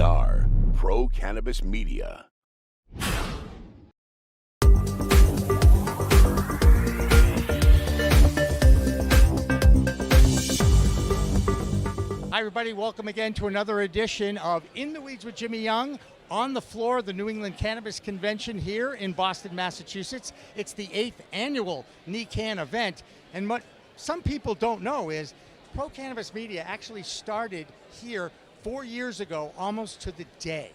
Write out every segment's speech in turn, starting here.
are Pro Cannabis Media. Hi, everybody. Welcome again to another edition of In the Weeds with Jimmy Young on the floor of the New England Cannabis Convention here in Boston, Massachusetts. It's the 8th annual NECANN event. And what some people don't know is Pro Cannabis Media actually started here 4 years ago, almost to the day.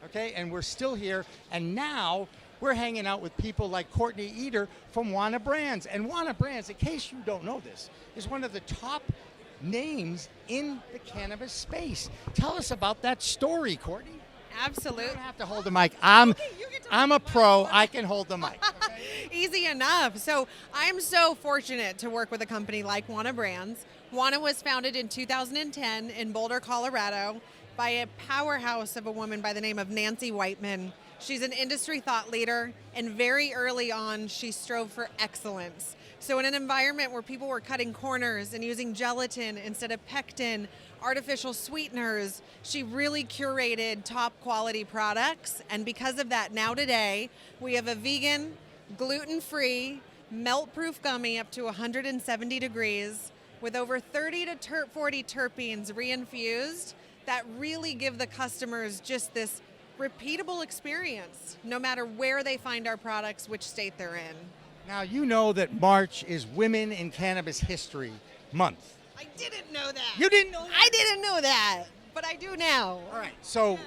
Okay, and we're still here. And now we're hanging out with people like Courtney Eder from Wana Brands. And Wana Brands, in case you don't know this, is one of the top names in the cannabis space. Tell us about that story, Courtney. Absolutely. You don't have to hold the mic. I'm a pro. mic. I can hold the mic. Okay? Easy enough. So I'm so fortunate to work with a company like Wana Brands. Wana was founded in 2010 in Boulder, Colorado by a powerhouse of a woman by the name of Nancy Whiteman. She's an industry thought leader, and very early on, she strove for excellence. So in an environment where people were cutting corners and using gelatin instead of pectin, artificial sweeteners, she really curated top quality products. And because of that, now today, we have a vegan, gluten-free, melt-proof gummy up to 170 degrees with over 30 to 40 terpenes re-infused that really give the customers just this repeatable experience, no matter where they find our products, which state they're in. Now, you know that March is Women in Cannabis History Month. I didn't know that. You didn't know that? I didn't know that, but I do now. All right. So,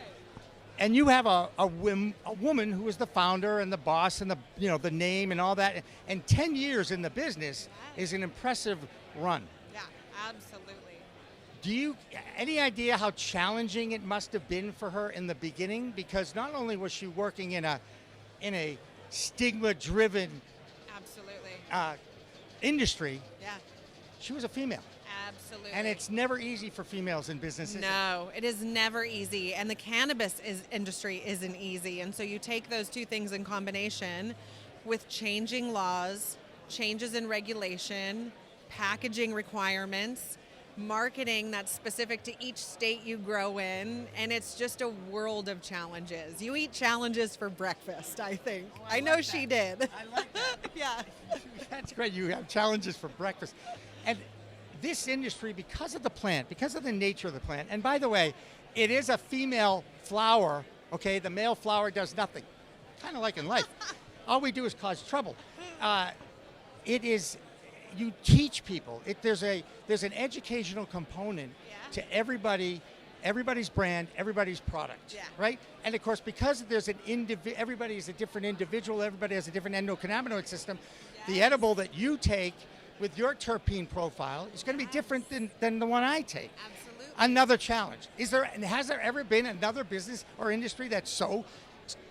and you have a woman who is the founder and the boss and the name and all that. And 10 years in the business is an impressive run. Yeah, absolutely. Do you any idea how challenging it must have been for her in the beginning? Because not only was she working in a stigma-driven industry, Yeah, she was a female. absolutely. And it's never easy for females in business. No, it is never easy. And the cannabis industry isn't easy. And so you take those two things in combination with changing laws, changes in regulation, packaging requirements, marketing that's specific to each state you grow in, and it's just a world of challenges. You eat challenges for breakfast, I think. Oh, I know she did. I like that. Yeah. That's great. You have challenges for breakfast. And this industry, because of the plant, because of the nature of the plant, and by the way, it is a female flower, okay? The male flower does nothing. Kind of like in life. All we do is cause trouble. You teach people. There's an educational component to everybody's brand, everybody's product, right? And of course, because everybody is a different individual, everybody has a different endocannabinoid system. The edible that you take with your terpene profile is going to be different than the one I take. Absolutely. Another challenge. Has there ever been another business or industry that's so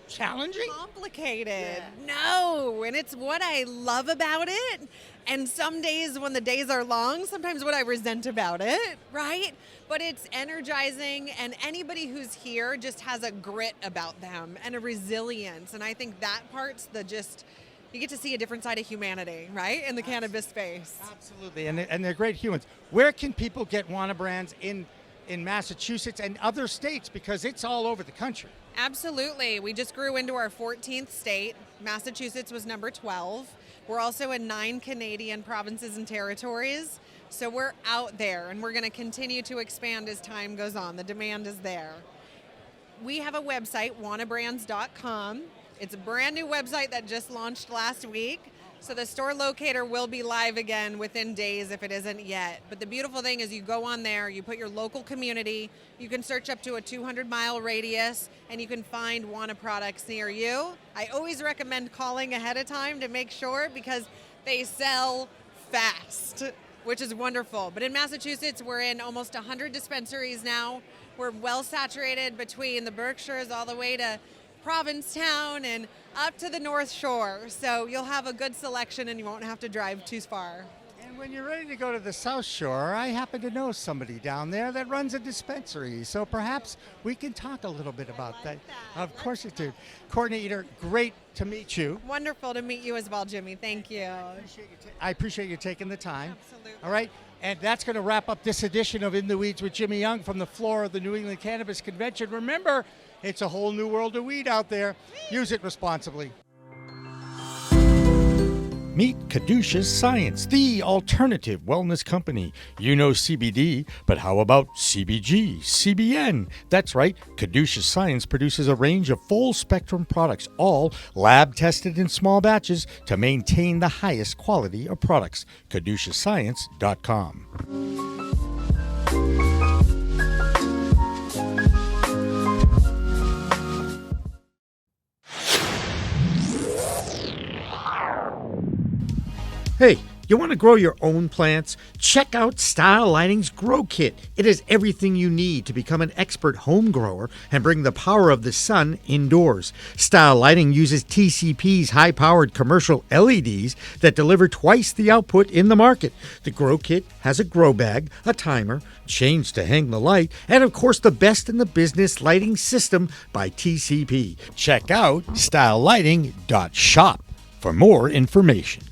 challenging? Complicated. No, and it's what I love about it. And some days when the days are long, sometimes what I resent about it, right? But it's energizing, and anybody who's here just has a grit about them and a resilience. And I think that part's you get to see a different side of humanity, right? In the cannabis space. Absolutely, and they're great humans. Where can people get Wana Brands in Massachusetts and other states, because it's all over the country? Absolutely. We just grew into our 14th state. Massachusetts was number 12. We're also in 9 Canadian provinces and territories. So we're out there, and we're going to continue to expand as time goes on. The demand is there. We have a website, wanabrands.com. It's a brand new website that just launched last week. So the store locator will be live again within days if it isn't yet. But the beautiful thing is you go on there, you put your local community, you can search up to a 200-mile radius, and you can find Wana products near you. I always recommend calling ahead of time to make sure, because they sell fast, which is wonderful. But in Massachusetts, we're in almost 100 dispensaries now. We're well saturated between the Berkshires all the way to Provincetown and up to the North Shore. So you'll have a good selection and you won't have to drive too far. And when you're ready to go to the South Shore, I happen to know somebody down there that runs a dispensary. So perhaps we can talk a little bit about that. Of course you do. Courtney Eder, great to meet you. Wonderful to meet you as well, Jimmy. Thank you. I appreciate you taking the time. Absolutely. All right. And that's going to wrap up this edition of In the Weeds with Jimmy Young from the floor of the New England Cannabis Convention. Remember, it's a whole new world of weed out there. Use it responsibly. Meet Caduceus Science, the alternative wellness company. You know CBD, but how about CBG, CBN? That's right, Caduceus Science produces a range of full-spectrum products, all lab-tested in small batches to maintain the highest quality of products. CaduceusScience.com. Hey, you want to grow your own plants? Check out Style Lighting's Grow Kit. It has everything you need to become an expert home grower and bring the power of the sun indoors. Style Lighting uses TCP's high-powered commercial LEDs that deliver twice the output in the market. The Grow Kit has a grow bag, a timer, chains to hang the light, and of course the best in the business lighting system by TCP. Check out stylelighting.shop for more information.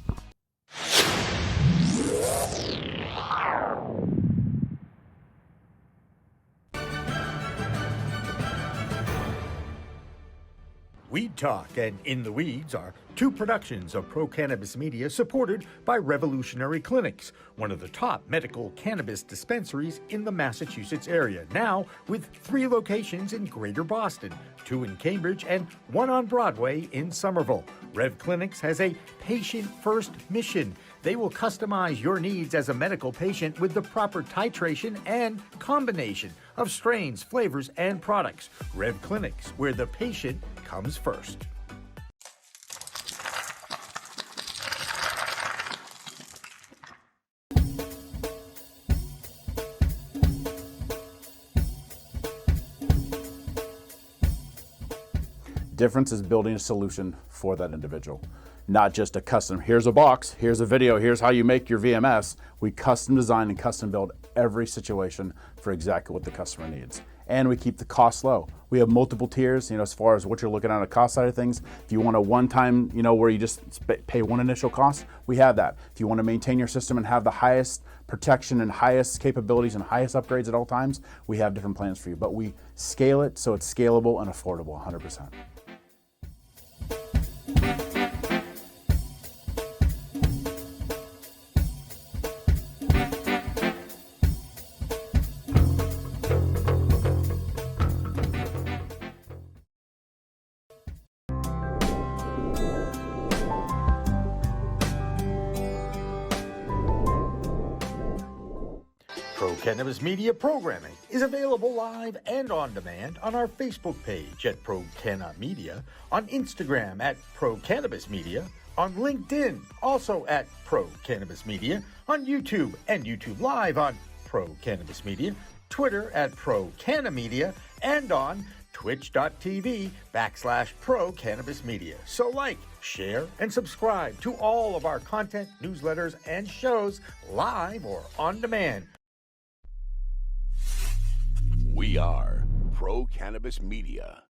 Weed Talk and In the Weeds are two productions of Pro Cannabis Media supported by Revolutionary Clinics, one of the top medical cannabis dispensaries in the Massachusetts area, now with 3 locations in Greater Boston, 2 in Cambridge and 1 on Broadway in Somerville. Rev Clinics has a patient-first mission. They will customize your needs as a medical patient with the proper titration and combination of strains, flavors, and products. Rev Clinics, where the patient comes first. Difference is building a solution for that individual. Not just a custom, here's a box, here's a video, here's how you make your VMS. We custom design and custom build every situation for exactly what the customer needs. And we keep the costs low. We have multiple tiers, as far as what you're looking at on the cost side of things. If you want a one-time, where you just pay one initial cost, we have that. If you want to maintain your system and have the highest protection and highest capabilities and highest upgrades at all times, we have different plans for you. But we scale it so it's scalable and affordable 100%. Pro Cannabis Media programming is available live and on demand on our Facebook page at Pro Canna Media, on Instagram at Pro Cannabis Media, on LinkedIn also at Pro Cannabis Media, on YouTube and YouTube Live on Pro Cannabis Media, Twitter at Pro Canna Media, and on twitch.tv/Pro Cannabis Media. So like, share, and subscribe to all of our content, newsletters, and shows live or on demand. We are Pro Cannabis Media.